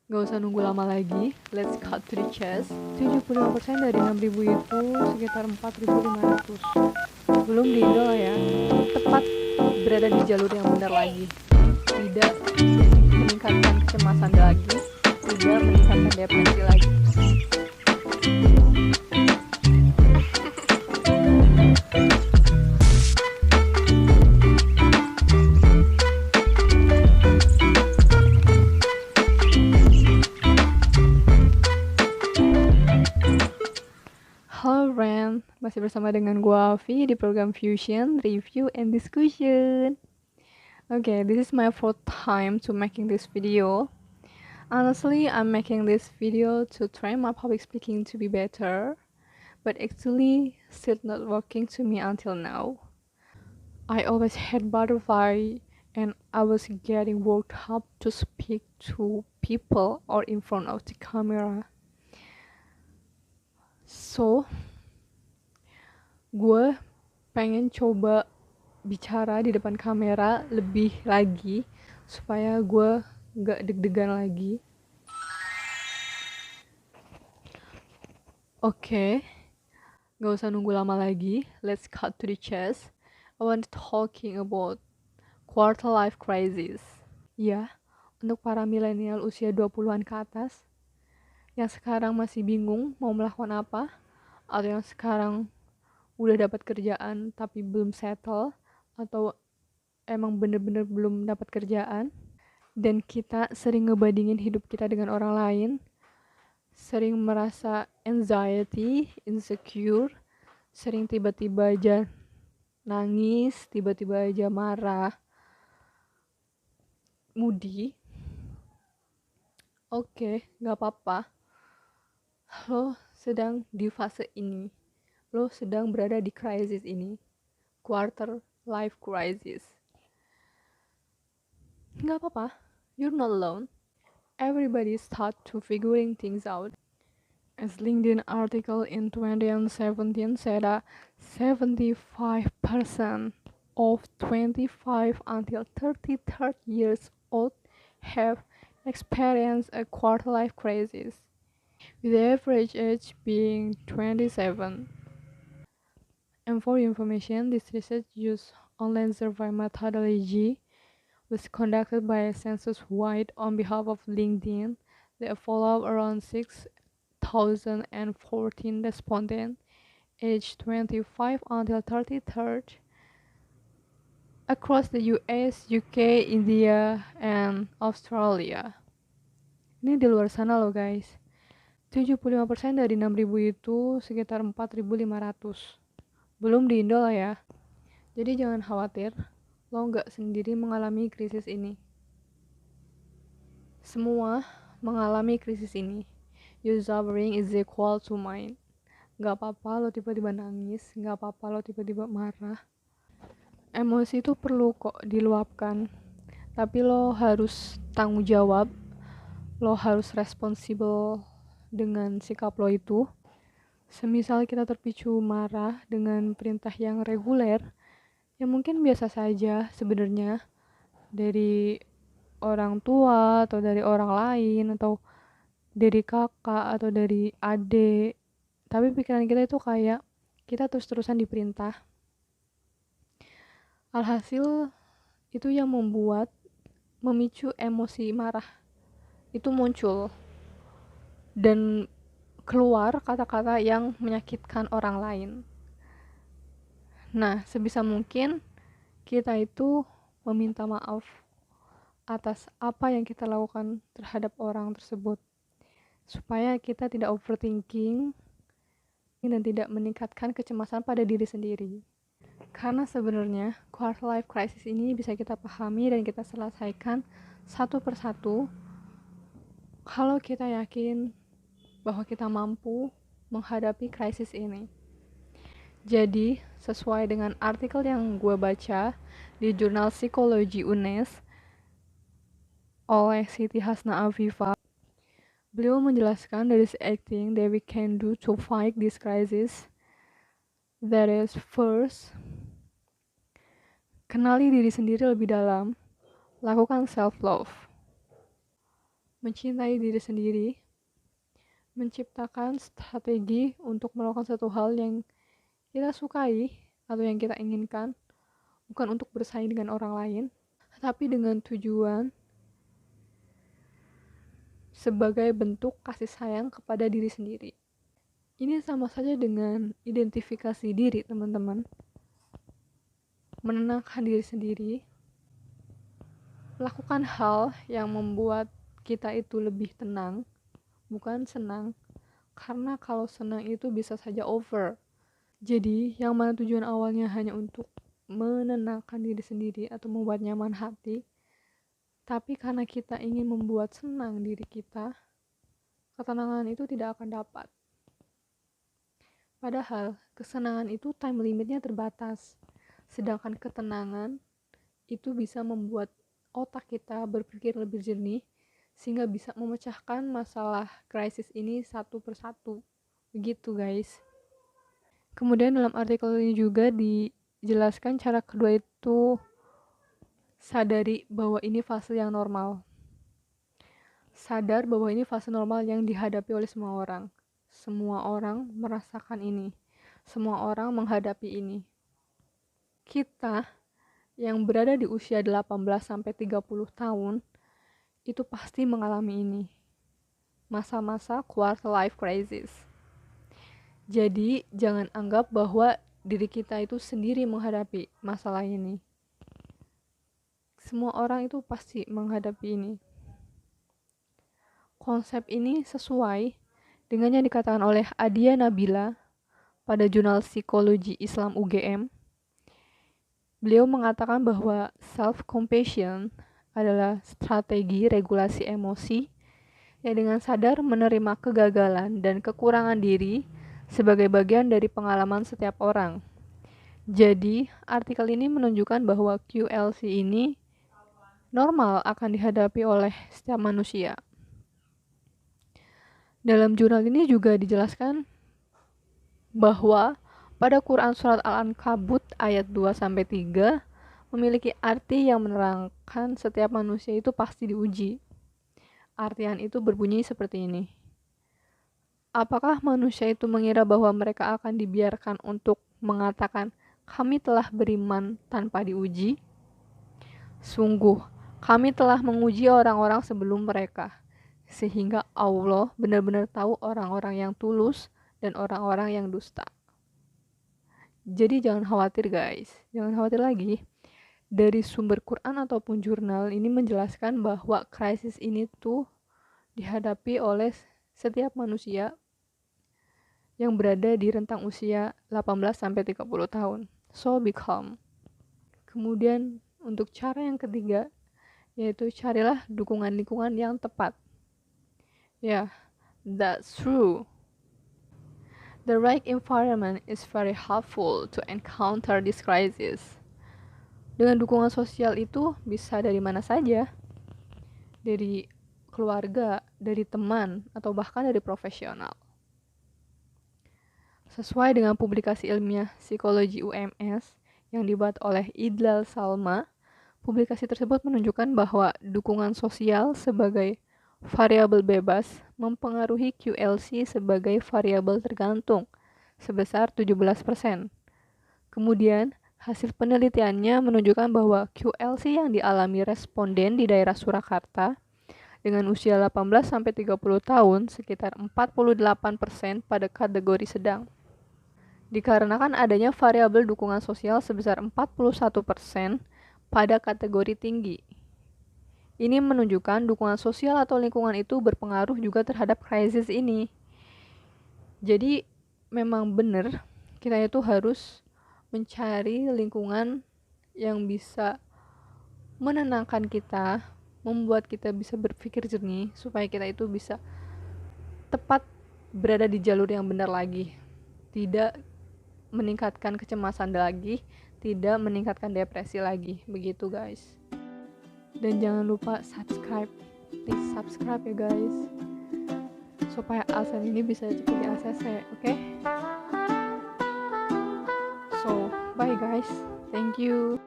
Gak usah nunggu lama lagi, let's cut to the chase. 75% dari 6.000 itu sekitar 4.500. Belum di Indo lah ya, tepat berada di jalur yang benar lagi. Tidak meningkatkan kecemasan lagi, tidak meningkatkan depresi lagi. Halo friend, masih bersama dengan gua Avi di program Fusion, Review and Discussion. Okay, this is my fourth time to making this video. Honestly, I'm making this video to train my public speaking to be better, but actually still not working to me until now. I always had butterfly and I was getting worked up to speak to people or in front of the camera. So, gue pengen coba bicara di depan kamera lebih lagi supaya gue gak deg-degan lagi. Oke, gak usah nunggu lama lagi, let's cut to the chase. I want talking about quarter life crisis. Ya, untuk para milenial usia 20-an ke atas yang sekarang masih bingung mau melakukan apa, atau yang sekarang udah dapat kerjaan tapi belum settle, atau emang bener-bener belum dapat kerjaan, dan kita sering ngebandingin hidup kita dengan orang lain, sering merasa anxiety, insecure, sering tiba-tiba aja nangis, tiba-tiba aja marah, moody. Oke, gak apa-apa. Lo sedang di fase ini. Lo sedang berada di krisis ini. Quarter life crisis. Gak apa-apa. You're not alone. Everybody start to figuring things out. As LinkedIn article in 2017 said that 75% of 25 until 33 years old have experienced a quarter life crisis, with the average age being 27. And for information, this research used online survey methodology, was conducted by a census-wide on behalf of LinkedIn. They followed around 6,014 respondents aged 25 until 33 across the US, UK, India, and Australia. Ini di luar sana loh guys. 75% dari 6.000 itu sekitar 4.500. Belum di Indo lah ya. Jadi jangan khawatir, lo nggak sendiri mengalami krisis ini. Semua mengalami krisis ini. Your suffering is equal to mine. Gak apa-apa lo tiba-tiba nangis, gak apa-apa lo tiba-tiba marah. Emosi itu perlu kok diluapkan, tapi lo harus tanggung jawab, lo harus responsibel dengan sikap lo itu. Semisal kita terpicu marah dengan perintah yang reguler, yang mungkin biasa saja sebenarnya dari orang tua atau dari orang lain atau dari kakak atau dari adik, tapi pikiran kita itu kayak kita terus-terusan diperintah. Alhasil itu yang memicu emosi marah itu muncul dan keluar kata-kata yang menyakitkan orang lain. Nah, sebisa mungkin kita itu meminta maaf atas apa yang kita lakukan terhadap orang tersebut, supaya kita tidak overthinking dan tidak meningkatkan kecemasan pada diri sendiri. Karena sebenarnya quarter life crisis ini bisa kita pahami dan kita selesaikan satu persatu kalau kita yakin bahwa kita mampu menghadapi krisis ini. Jadi, sesuai dengan artikel yang gue baca di jurnal psikologi UNES oleh Siti Hasna Afifa, beliau menjelaskan there is acting that we can do to fight this crisis. That is, first, kenali diri sendiri lebih dalam, lakukan self-love. mencintai diri sendiri, menciptakan strategi untuk melakukan satu hal yang kita sukai atau yang kita inginkan, bukan untuk bersaing dengan orang lain, tapi dengan tujuan sebagai bentuk kasih sayang kepada diri sendiri. Ini sama saja dengan identifikasi diri, teman-teman. Menenangkan diri sendiri, lakukan hal yang membuat kita itu lebih tenang, bukan senang. Karena kalau senang itu bisa saja over. Jadi, yang mana tujuan awalnya hanya untuk menenangkan diri sendiri atau membuat nyaman hati, tapi karena kita ingin membuat senang diri kita, ketenangan itu tidak akan dapat. Padahal, kesenangan itu time limitnya terbatas. Sedangkan ketenangan itu bisa membuat otak kita berpikir lebih jernih, sehingga bisa memecahkan masalah krisis ini satu persatu. Begitu guys. Kemudian dalam artikel ini juga dijelaskan cara kedua itu sadari bahwa ini fase yang normal. Sadar bahwa ini fase normal yang dihadapi oleh semua orang. Semua orang merasakan ini. Semua orang menghadapi ini. Kita yang berada di usia 18-30 tahun itu pasti mengalami ini. Masa-masa quarter life crisis. Jadi, jangan anggap bahwa diri kita itu sendiri menghadapi masalah ini. Semua orang itu pasti menghadapi ini. Konsep ini sesuai dengan yang dikatakan oleh Adia Nabila pada jurnal Psikologi Islam UGM. Beliau mengatakan bahwa self-compassion adalah strategi regulasi emosi yang dengan sadar menerima kegagalan dan kekurangan diri sebagai bagian dari pengalaman setiap orang. Jadi, artikel ini menunjukkan bahwa QLC ini normal akan dihadapi oleh setiap manusia. Dalam jurnal ini juga dijelaskan bahwa pada Quran Surat Al-Ankabut ayat 2-3 memiliki arti yang menerangkan setiap manusia itu pasti diuji. Artian itu berbunyi seperti ini. Apakah manusia itu mengira bahwa mereka akan dibiarkan untuk mengatakan, kami telah beriman tanpa diuji? Sungguh, kami telah menguji orang-orang sebelum mereka, sehingga Allah benar-benar tahu orang-orang yang tulus dan orang-orang yang dusta. Jadi jangan khawatir guys, jangan khawatir lagi. Dari sumber Quran ataupun jurnal ini menjelaskan bahwa krisis ini tuh dihadapi oleh setiap manusia yang berada di rentang usia 18-30 tahun. So be calm. Kemudian untuk cara yang ketiga, yaitu carilah dukungan lingkungan yang tepat. Yeah, that's true. The right environment is very helpful to encounter this crisis. Dengan dukungan sosial itu bisa dari mana saja. Dari keluarga, dari teman, atau bahkan dari profesional. Sesuai dengan publikasi ilmiah psikologi UMS yang dibuat oleh Idlal Salma, publikasi tersebut menunjukkan bahwa dukungan sosial sebagai variabel bebas mempengaruhi QLC sebagai variabel tergantung sebesar 17%. Kemudian, hasil penelitiannya menunjukkan bahwa QLC yang dialami responden di daerah Surakarta dengan usia 18-30 tahun sekitar 48% pada kategori sedang. Dikarenakan adanya variabel dukungan sosial sebesar 41% pada kategori tinggi. Ini menunjukkan dukungan sosial atau lingkungan itu berpengaruh juga terhadap krisis ini. Jadi memang benar kita itu harus mencari lingkungan yang bisa menenangkan kita, membuat kita bisa berpikir jernih supaya kita itu bisa tepat berada di jalur yang benar lagi. Tidak meningkatkan kecemasan lagi, tidak meningkatkan depresi lagi. Begitu guys. Dan jangan lupa subscribe. Please subscribe ya guys. Supaya alasan ini bisa cepat di ACC, oke? So, bye guys. Thank you.